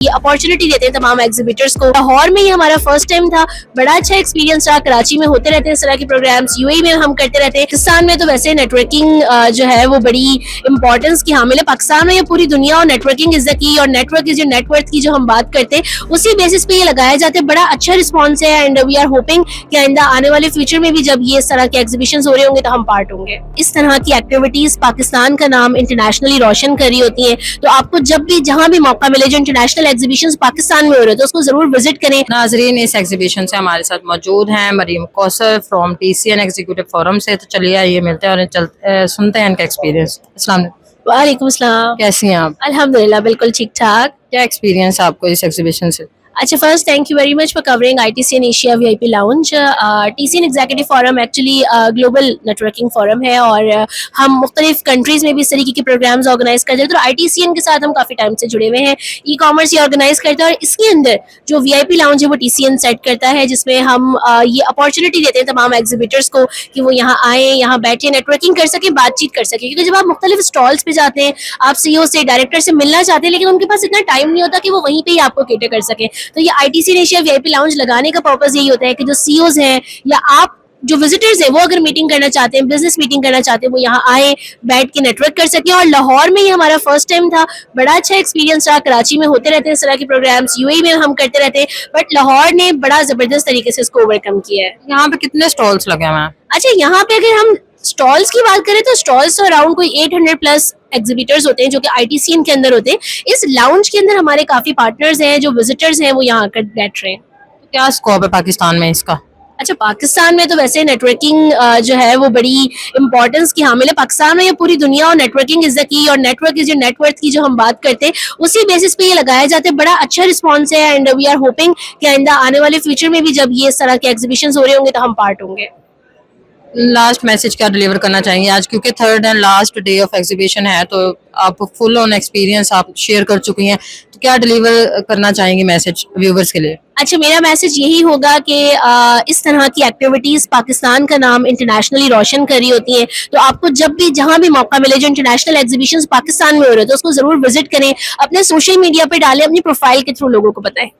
ये अपॉर्चुनिटी देते हैं तमाम एग्जीबिटर्स को। लाहौर में ही हमारा फर्स्ट टाइम था, बड़ा अच्छा एक्सपीरियंस रहा। कराची में होते रहते हैं इस तरह के प्रोग्राम्स, यूएई में हम करते रहते हैं। पाकिस्तान में तो वैसे नेटवर्किंग जो है वो बड़ी इंपॉर्टेंस की हामिल है। पाकिस्तान में ये पूरी दुनिया और नेटवर्किंग इज द की, और नेटवर्क इज योर नेटवर्क की जो हम बात करते हैं उसी बेसिस पे ये लगाया जाता है। बड़ा अच्छा रिस्पॉन्स है एंड वी आर होपिंग कि आइंदा आने वाले फ्यूचर में भी जब ये इस तरह के एग्जीबिशन हो रहे होंगे तो हम पार्ट होंगे। इस तरह की एक्टिविटीज पाकिस्तान का नाम इंटरनेशनली रोशन कर रही होती है, तो आपको जब भी जहां भी मौका मिले जो इंटरनेशनल एग्जीबिशन पाकिस्तान में हो रहे हैं तो उसको जरूर विजिट करें। नाजरीन, इस एग्जीबिशन से हमारे साथ मौजूद हैं Maryam Kausar from TCN executive forum से। तो चलिए आइए मिलते हैं और सुनते हैं इनका एक्सपीरियंस। अस्सलाम वालेकुम। वालेकुम अस्सलाम। कैसी हैं आप? अल्हम्दुलिल्लाह बिल्कुल ठीक ठाक। क्या एक्सपीरियंस आपको इस एग्जीबिशन से? अच्छा, first thank you very much for covering ITCN Asia VIP lounge. TCN executive forum actually global networking forum है और हम मुख्तलिफ कंट्रीज में भी इस तरीके के प्रोग्राम्स ऑर्गेनाइज करते हैं। तो ITCN के साथ हम काफ़ी टाइम से जुड़े हुए हैं। E-कॉमर्स ये ऑर्गेनाइज करता है और इसके अंदर जो VIP लाउंज है वो TCN सेट करता है, जिसमें हम ये अपॉर्चुनिटी देते हैं तमाम एग्जीबिटर्स को कि वो यहाँ आए, यहाँ बैठे, नेटवर्किंग कर सकें, बातचीत कर सकें। क्योंकि जब आप मुख्तलिफ स्टॉल्स पे जाते हैं, आप CEO से, डायरेक्टर से मिलना चाहते हैं, लेकिन उनके पास इतना टाइम नहीं होता कि वो वहीं पर ही आपको केटर कर सकें। तो ये ITCN एशिया VIP लाउंज लगाने का पर्पस यही होता है कि जो CEOs हैं या आप जो विजिटर्स हैं वो अगर मीटिंग करना चाहते हैं, बिजनेस मीटिंग करना चाहते हैं, वो यहाँ आए, बैठ के नेटवर्क कर सकें। और लाहौर में ही हमारा फर्स्ट टाइम था, बड़ा अच्छा एक्सपीरियंस रहा। कराची में होते रहते हैं इस तरह के प्रोग्राम्स, यूएई में हम करते रहते हैं, बट लाहौर ने बड़ा जबरदस्त तरीके से इसको ओवरकम किया है। यहाँ पे कितने स्टॉल्स लगे हुए हैं? अच्छा, यहाँ पे अगर हम स्टॉल्स की बात करें तो स्टॉल्स तो अराउंड कोई 800 प्लस एग्जीबिटर्स होते हैं जो कि ITCN के अंदर होते हैं। इस लाउंज के अंदर हमारे काफी पार्टनर्स हैं, जो विजिटर्स हैं वो यहाँ आकर बैठ रहे हैं। क्या स्कोप है पाकिस्तान में इसका? अच्छा, पाकिस्तान में तो वैसे नेटवर्किंग जो है वो बड़ी इंपॉर्टेंस की हामिल है। पाकिस्तान में ये पूरी दुनिया और नेटवर्किंग इज द की, और नेटवर्क इज योर नेटवर्क की जो हम बात करते हैं उसी बेसिस पे ये लगाया जाता है। बड़ा अच्छा रिस्पॉन्स है एंड वी आर होपिंग कि आइंदा आने वाले फ्यूचर में भी जब ये इस तरह के एग्जीबिशन हो रहे होंगे तो हम पार्ट होंगे। लास्ट मैसेज क्या डिलीवर करना चाहेंगे आज, क्योंकि third and last day of exhibition है, तो आप फुल ऑन एक्सपीरियंस आप शेयर कर चुकी हैं, तो क्या डिलीवर करना चाहेंगे मैसेज व्यूवर्स के लिए? अच्छा, मेरा मैसेज यही होगा कि इस तरह की एक्टिविटीज पाकिस्तान का नाम इंटरनेशनली रोशन कर रही होती हैं, तो आपको जब भी जहां भी मौका मिले जो इंटरनेशनल एग्जीबिशंस पाकिस्तान में हो रहे हैं तो उसको जरूर विजिट करें, अपने सोशल मीडिया पे डालें, अपनी प्रोफाइल के थ्रू लोगों को बताएं।